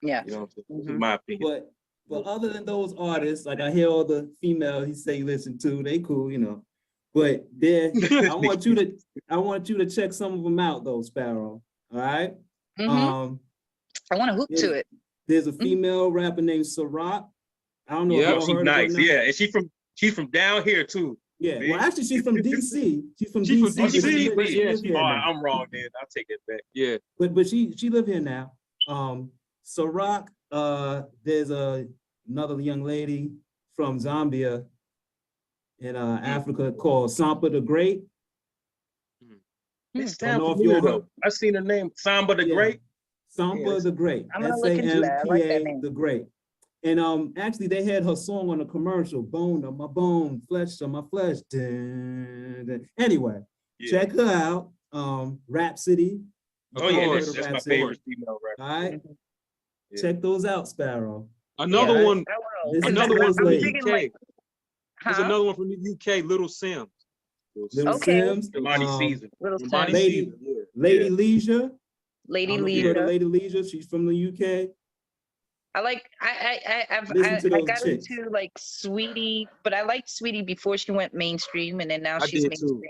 Yeah. You know, in my opinion. But other than those artists, like I hear all the female he say listen to, they cool, you know. But there, I want you to check some of them out though, Sparrow. All right. I want to hoop to it. There's a female rapper named Ciroc. I don't know if Yeah, y'all she's heard nice. of her now. Yeah, and she's from down here too. Yeah, Man. well, actually, she's from DC. She's from She's DC. from DC. but she lives here now. I'm wrong, then. I'll take that back. Yeah. But she live here now. Ciroc, there's another young lady from Zambia in Africa called Sampa the Great. It sounds familiar though. I seen her name, Samba the Great. Sampa the Great. I'm gonna look into that. I like that name. the Great. And actually they had her song on a commercial, Bone on My Bone, Flesh on My Flesh. Dun, dun. Anyway, check her out. Rhapsody. Oh yeah, that's my favorite female rapper. All right. Check those out, Sparrow. Another one from the UK. UK. There's another one from the UK, Little Sims. Little Sims. Lady Leisure. Lady Leisure. She's from the UK. I like I got into like Sweetie, but I liked Sweetie before she went mainstream, and then now she's mainstream.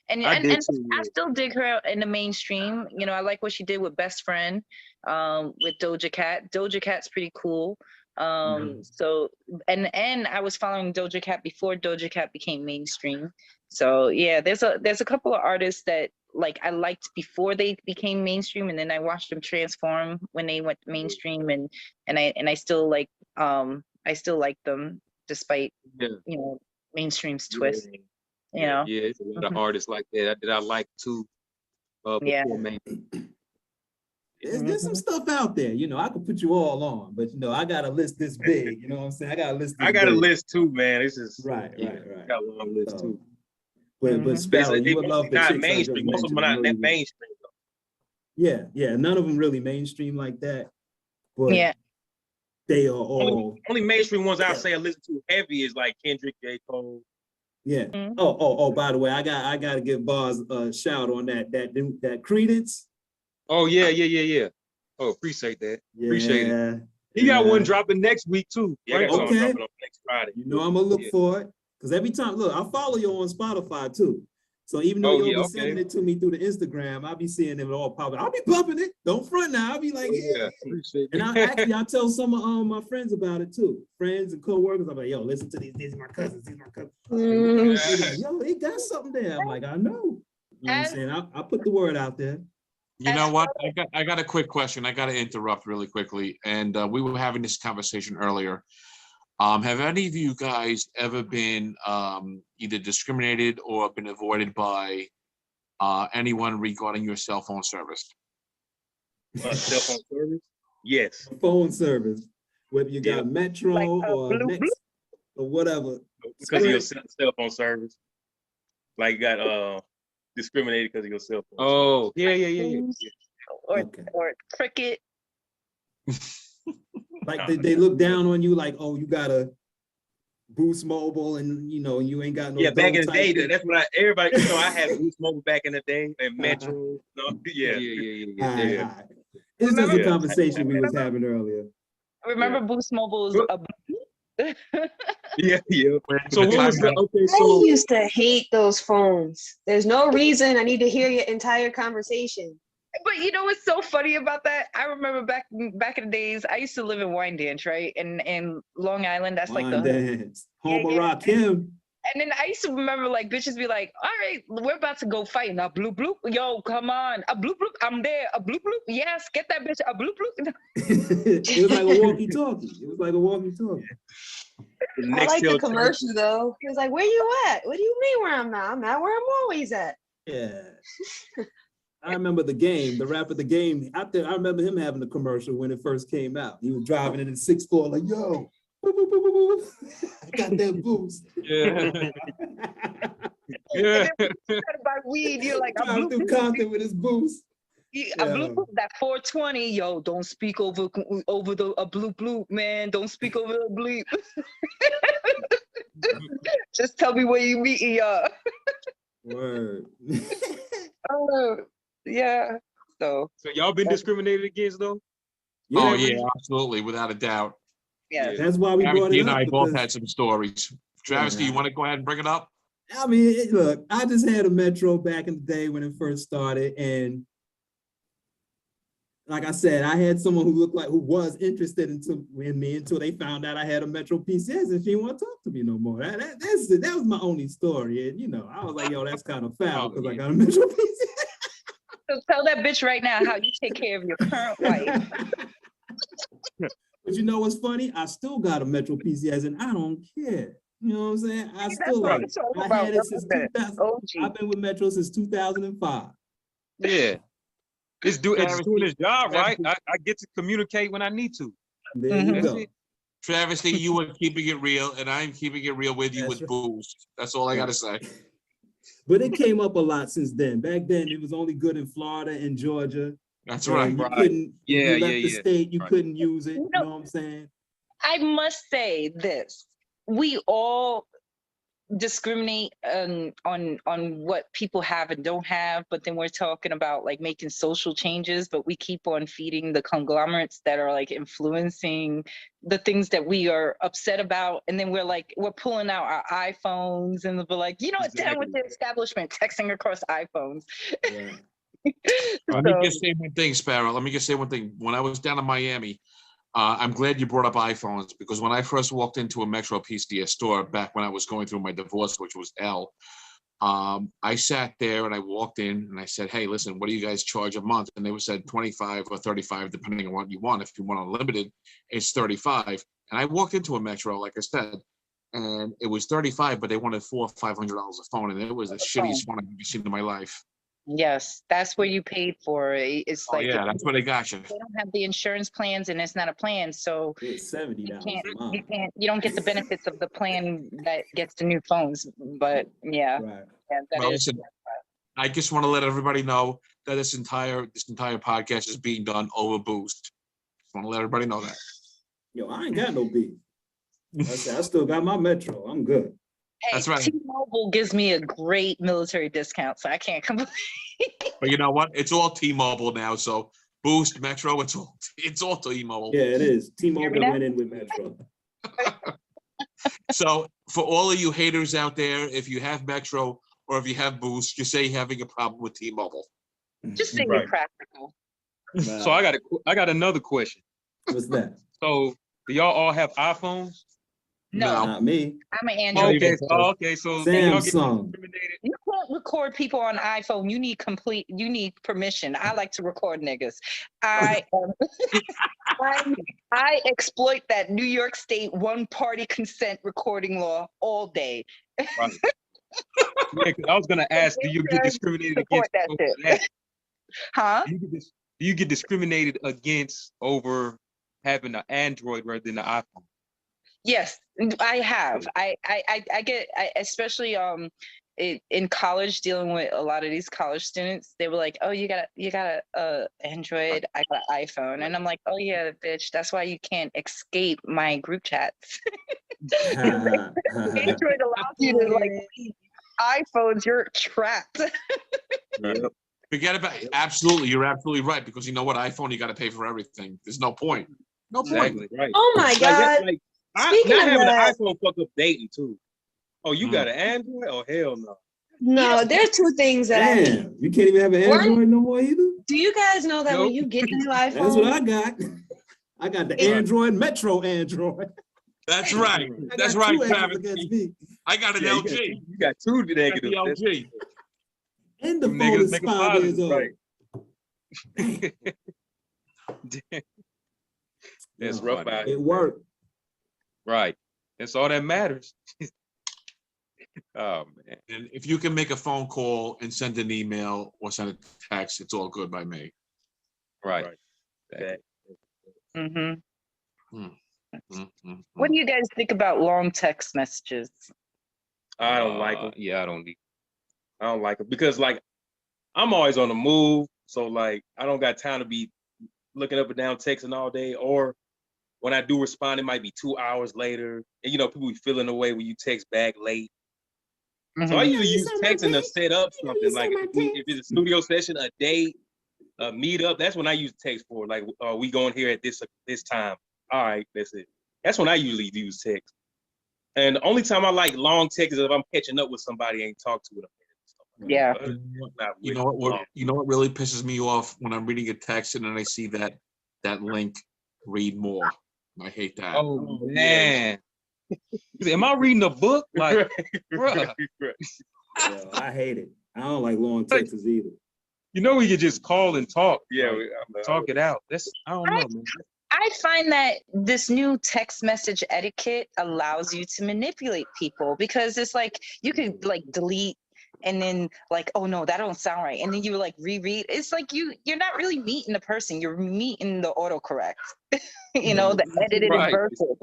And I still dig her in the mainstream. You know, I like what she did with Best Friend, with Doja Cat. Doja Cat's pretty cool. So and I was following Doja Cat before Doja Cat became mainstream. So yeah, there's a couple of artists that like I liked before they became mainstream, and then I watched them transform when they went mainstream, and I still like them despite you know mainstream's twist. You know, it's a lot of artists like that I like too. Before mainstream. There's some stuff out there, you know. I could put you all on, but you know, I got a list this big. You know what I'm saying? I got a list. I got a list too, man. It's just right. I got a long list too. But Sparrow, you would love the not chicks mainstream. Most of them are not that mainstream though. Yeah. None of them really mainstream like that. But they are all only mainstream ones I say I listen to heavy is like Kendrick, J. Cole. Yeah. Oh. By the way, I got to give Barz a shout on that Credence. Oh yeah. Oh, appreciate that. Yeah, appreciate it. He got one dropping next week too. Yeah, right? dropping on next Friday. You know I'm gonna look for it because every time, look, I follow you on Spotify too. So even though you'll be sending it to me through the Instagram, I'll be seeing them all popping. I'll be bumping it. Don't front now. I'll be like, appreciate it. And I tell some of my friends about it too. Friends and co-workers. I'm like, yo, listen to these. These are my cousins. Yo, they got something there. I'm like, I know. You know what I'm saying? I'll put the word out there. You know what? I got a quick question. I got to interrupt really quickly. And we were having this conversation earlier. Have any of you guys ever been either discriminated or been avoided by anyone regarding your cell phone service? Cell phone service? Yes. Phone service, whether you got Metro or Next or whatever. Because of your cell phone service. Like you got discriminated because of your cell phone. Oh, yeah. Or Cricket. Like they look down on you like, oh, you gotta Boost Mobile and you know you ain't got no. Yeah, back in the day, that's what everybody. You know, I had Boost Mobile back in the day and Metro. Yeah. This is a conversation we was having earlier. Remember Boost Mobile's Yeah. So what was I used to hate those phones. There's no reason I need to hear your entire conversation. But you know what's so funny about that? I remember back in the days, I used to live in Wyandanch, right? And Long Island, that's like the home of Rakim. And then I used to remember like bitches be like, all right, we're about to go fight. Now bloop bloop. Yo, come on. A bloop bloop. I'm there. A bloop bloop. Yes, get that bitch. A bloop bloop. It was like a walkie-talkie. I like the commercial though. He was like, where you at? What do you mean where I'm at? I'm at where I'm always at. Yeah. I remember the game, the rapper, the game. I remember him having a commercial when it first came out. He was driving in the 6'4", like, yo, boop, boop, boop, boop, boop. I got that boost. Yeah. And then when you buy weed, you're like, driving through Compton with his boost. A blue that 420, yo, don't speak over a blue man. Don't speak over a bleep. Just tell me where you meeting, y'all. Word. Oh, yeah. So y'all been discriminated against though? Oh yeah, absolutely, without a doubt. yeah. That's why we brought Travesty it and up. I both because- had some stories. Travesty, you want to go ahead and bring it up? I mean, look, I just had a Metro back in the day when it first started, and like I said, I had someone who was interested in me until they found out I had a Metro PCS, and she didn't want to talk to me no more. That was my only story, and I was like, yo, that's kind of foul because I got a Metro PCS. So tell that bitch right now how you take care of your current wife. But you know what's funny? I still got a Metro PCS, and I don't care. You know what I'm saying? I still like it. I had it since 2000. I've been with Metro since 2005. Yeah. It's doing its job, right? Travesty. I get to communicate when I need to. There you That's go. it. Travesty, you were keeping it real, and I'm keeping it real with you That's with right. Boost. That's all I gotta say. But it came up a lot since then. Back then, it was only good in Florida and Georgia. That's And right. you Right. couldn't, Yeah, if you left yeah, the yeah. state, you Right. couldn't use it. You know what I'm saying? I must say this. We all discriminate on what people have and don't have, but then we're talking about like making social changes, but we keep on feeding the conglomerates that are like influencing the things that we are upset about, and then we're pulling out our iPhones and we're like, down with the establishment, texting across iPhones. Right. Let me just say one thing, Sparrow. Let me just say one thing. When I was down in Miami, I'm glad you brought up iPhones, because when I first walked into a Metro PCS store back when I was going through my divorce, which was L, I sat there and I walked in and I said, hey, listen, what do you guys charge a month? And they said 25 or 35, depending on what you want. If you want unlimited, it's 35. And I walked into a Metro, like I said, and it was 35, but they wanted $400 or $500 a phone. And it was the shittiest phone I've ever seen in my life. Yes, that's what you paid for. It's Oh, like yeah, that's what they got you. they don't have the insurance plans, and it's not a plan, so It was $70 a month. you don't get the benefits of the plan that gets the new phones. But yeah, Right. that Well, is. listen, I just want to let everybody know that this entire podcast is being done over Boost. Just want to let everybody know that. Yo, I ain't got no beef. I still got my Metro. I'm good. Hey, That's right. T-Mobile gives me a great military discount, so I can't complain. But you know what? It's all T-Mobile now. So Boost, Metro, it's all T-Mobile. Yeah, it is. T-Mobile now? went in with Metro. So for all of you haters out there, if you have Metro or if you have Boost, just say you're having a problem with T-Mobile. Just say Right. you're practical. So I got another question. What's that? So do y'all all have iPhones? No, Not me. I'm an Android. Okay, so then y'all get Samsung. discriminated. You can't record people on iPhone. You need permission. I like to record niggas. I exploit that New York State one-party consent recording law all day. Right. Yeah, 'cause I was gonna ask, do you get discriminated Support against that over shit. that? Huh? Do you get discriminated against over having an Android rather than an iPhone? Yes, I have. I get, especially in college, dealing with a lot of these college students. They were like, "Oh, you got a Android, I got an iPhone," and I'm like, "Oh yeah, bitch, that's why you can't escape my group chats." Android allows you to like leave. iPhones, you're trapped. Yep. Forget about it. Absolutely, you're absolutely right, because you know what? iPhone, you got to pay for everything. There's no point. No point. Exactly, right. Oh my God. Speaking not of having that- an iPhone fuck up dating too. Oh, you got an Android? Oh, hell no. No, there are two things that I hate. Damn, you can't even have an One- Android no more either? Do you guys know that Nope. when you get the new That's what iPhone, I got. I got the It- Android, Metro Android. That's right. I That's got right, two X's Travis. against me. I got an Yeah, LG. You got two I got the negatives. LG. And the Them phone niggas is make a 5 years positive, old. right. It's Yeah, rough out It here. worked. Right. That's all that matters. Oh man. And if you can make a phone call and send an email or send a text, it's all good by me. Right. hmm Mm. What do you guys think about long text messages? I don't like them. Yeah, I don't need. I don't like it because like I'm always on the move. So like, I don't got time to be looking up and down texting all day, or when I do respond, it might be 2 hours later. And you know, people be feeling the way when you text back late. So I usually use texting to set up something. Like if it's a studio session, a date, a meetup, that's when I use text for. Like, we going here at this time. All right, that's it. That's when I usually use text. And the only time I like long text is if I'm catching up with somebody I ain't talked to in a minute. Yeah. You know what really pisses me off when I'm reading a text and then I see that link, read more. I hate that. Oh man. Am I reading a book? Like, bruh. Yeah, I hate it. I don't like long texts either. You know, we could just call and talk. Yeah, like, talk it out. That's, I don't know, man. I find that this new text message etiquette allows you to manipulate people, because it's like you could like delete and then like, oh no, that don't sound right, and then you like reread. It's like you're not really meeting the person, you're meeting the autocorrect. You know, the edited version.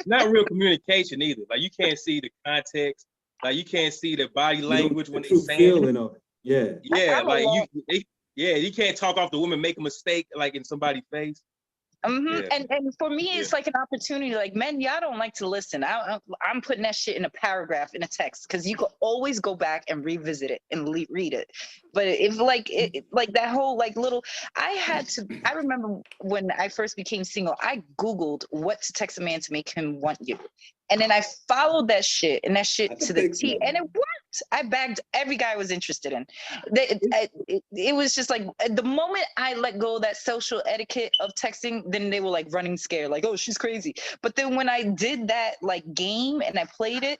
Not real communication either. Like, you can't see the context. Like, you can't see the body language when they saying it. Yeah, like you can't talk off the woman, make a mistake like in somebody's face. Yeah. And for me, it's like an opportunity. Like, men, y'all don't like to listen. I'm putting that shit in a paragraph in a text, because you can always go back and revisit it and read it. But if like like that whole like little, I remember when I first became single, I Googled what to text a man to make him want you. And then I followed that shit to the T, and it worked. I bagged every guy I was interested in. It was just like, the moment I let go of that social etiquette of texting, then they were like running scared, like, oh, she's crazy. But then when I did that like game and I played it,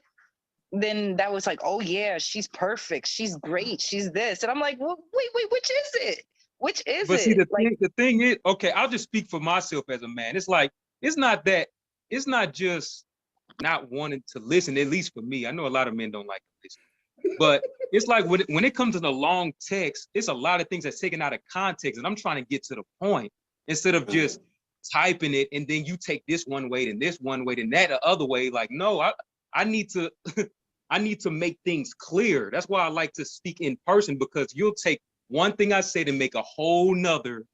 then that was like, oh yeah, she's perfect, she's great, she's this. And I'm like, well, wait, which is it? Which is but it? see, the thing is, okay, I'll just speak for myself as a man. It's like, it's not just not wanting to listen, at least for me. I know a lot of men don't like to listen. But it's like when it comes to the long text, it's a lot of things that's taken out of context, and I'm trying to get to the point instead of just typing it and then you take this one way and this one way and that the other way. Like, no, I need to I need to make things clear. That's why I like to speak in person, because you'll take one thing I say to make a whole nother.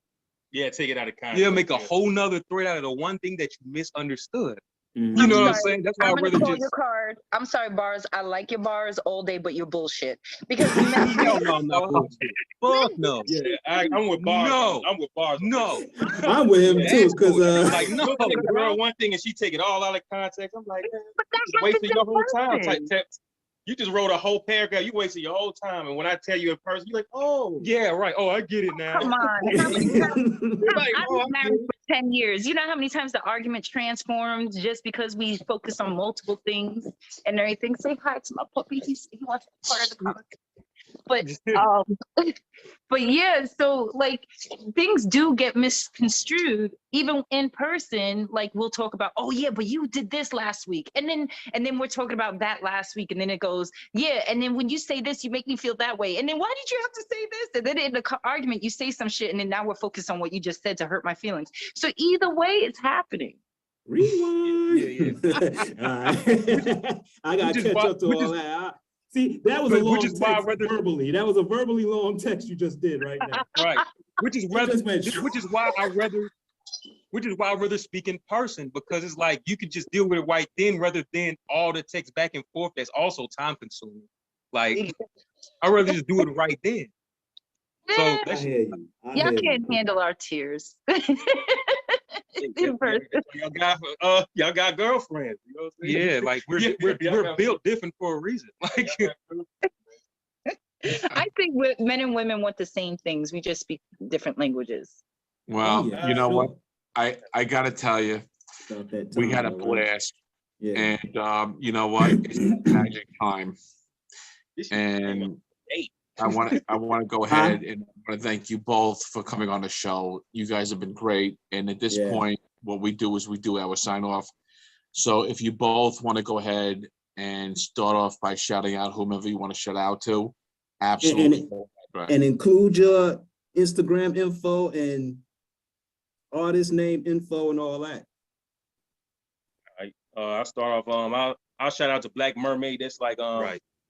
Yeah, take it out of context. Yeah, make a whole nother thread out of the one thing that you misunderstood. Mm-hmm. You know what I'm saying? That's why I'm I'd gonna rather call just. your card. I'm sorry, Barz. I like your bars all day, but you're bullshit. Because Hell no, I'm not bullshit. Fuck no. Yeah, I'm with Barz. No. I'm with Barz. No. I'm with him too, because like, no, You'll take a girl one thing and she take it all out of context. I'm like, but that just wasting your whole time. person. You just wrote a whole paragraph. You wasted your whole time, and when I tell you in person, you're like, oh, Yeah, right. Oh, I get it now. Come on. How many times? like, I've been married for 10 years. You know how many times the argument transformed just because we focus on multiple things and everything? Say hi to my puppy. He wants to be part of the conversation. But yeah, so like things do get misconstrued even in person. Like we'll talk about, oh yeah, but you did this last week, and then we're talking about that last week, and then it goes, yeah, and then when you say this, you make me feel that way, and then why did you have to say this? And then in the argument, you say some shit, and then now we're focused on what you just said to hurt my feelings. So either way, it's happening. Rewind. I got to catch up to all that. See, that was a long text verbally. That was a verbally long text you just did right now. Right. Which is why I'd rather speak in person, because it's like you could just deal with it right then rather than all the text back and forth that's also time consuming. Like, I'd rather just do it right then. So I hear you. Y'all can't handle our tears. In person. Y'all got girlfriends. You know what I'm saying? Yeah, like we're built different for a reason. Like, I think men and women want the same things. We just speak different languages. Well, you know what? I gotta tell you, we had a blast. Yeah. And you know what? It's magic time. And I want to go ahead and I want to thank you both for coming on the show. You guys have been great. And at this point, what we do is we do our sign off. So if you both want to go ahead and start off by shouting out whomever you want to shout out to, absolutely. And include your Instagram info and artist name info and all that. I'll start off. I'll shout out to Black Mermaid. That's like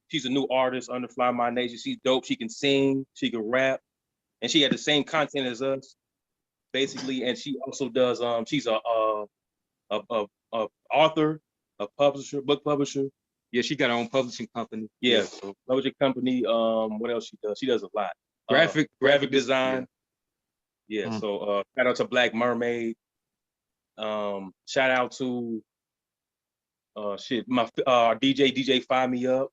She's a new artist under Fly My Nation. She's dope. She can sing. She can rap. and she had the same content as us, basically. And she also does she's a author, a publisher, book publisher. Yeah, she got her own publishing company. Yeah, so publishing company. What else she does? She does a lot. Graphic design. Yeah. Mm. So shout out to Black Mermaid. Shout out to my DJ Fire Me Up.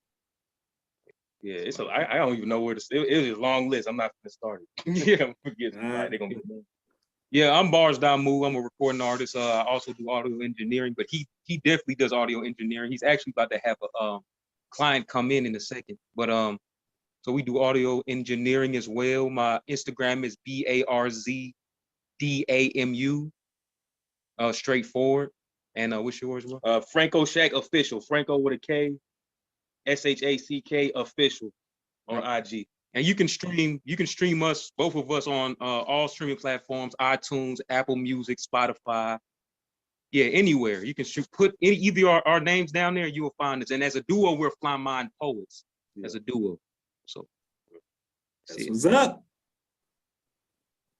Yeah, it's I don't even know where to. It is a long list. I'm not gonna start it. Yeah, I'm forgetting. They're gonna get me. Yeah, I'm Barz Damu. I'm a recording artist. I also do audio engineering, but he definitely does audio engineering. He's actually about to have a client come in a second. But so we do audio engineering as well. My Instagram is BarzDamu, straightforward. And what's yours, bro? Franko Shack Official. Franko with a K, SHACK Official on IG. And you can stream us, both of us, on all streaming platforms: iTunes, Apple Music, Spotify. Yeah, anywhere. You can put either our names down there, you will find us. And as a duo, we're Fly Mind Poets. As a duo. So That's what's up.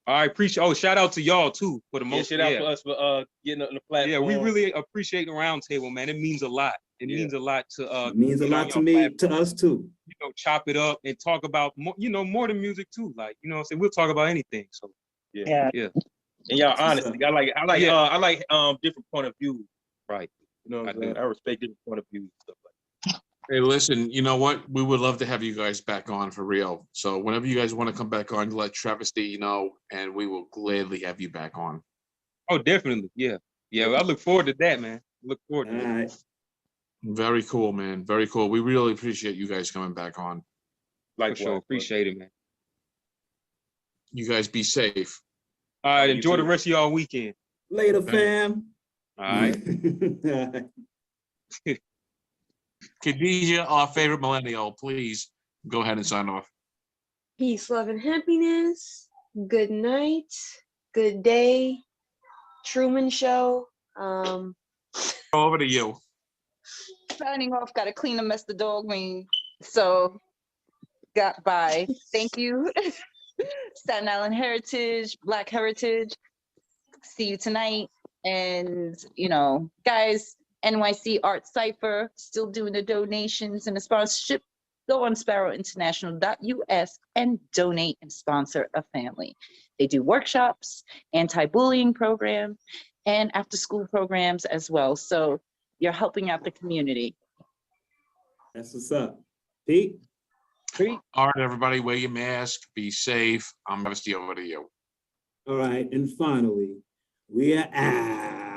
I appreciate. Oh, shout out to y'all too for the most. Shout out for us for getting on the platform. Yeah, we really appreciate the roundtable, man. It means a lot. It means a lot to It means a lot to me, to us too. You know, chop it up and talk about more, more than music too. Like, what I'm saying, we'll talk about anything. So Yeah. yeah. And y'all, honestly, I like different point of view. Right. You know what I'm saying? I respect different point of view and stuff like that. Hey, listen, you know what? We would love to have you guys back on for real. So whenever you guys want to come back on, let Travesty know, and we will gladly have you back on. Oh, definitely. Yeah. Yeah. Well, I look forward to that, man. Look forward to that. Right. Very cool, man. Very cool. We really appreciate you guys coming back on. Like, sure. Appreciate it, man. You guys be safe. All right. Enjoy the rest of y'all weekend. Later, fam. All right. Khadijah, our favorite millennial, please go ahead and sign off. Peace, love, and happiness. Good night. Good day. Truman Show. Over to you. Signing off, gotta clean the mess the dog made. So got by. Thank you. Staten Island Heritage, Black Heritage. See you tonight. And guys, NYC Art Cipher, still doing the donations and the sponsorship. Go on sparrowinternational.us and donate and sponsor a family. They do workshops, anti-bullying program, and after-school programs as well. So you're helping out the community. That's what's up. Pete? All right, everybody, wear your mask. Be safe. I'm Majesty, over to you. All right, and finally, we are out.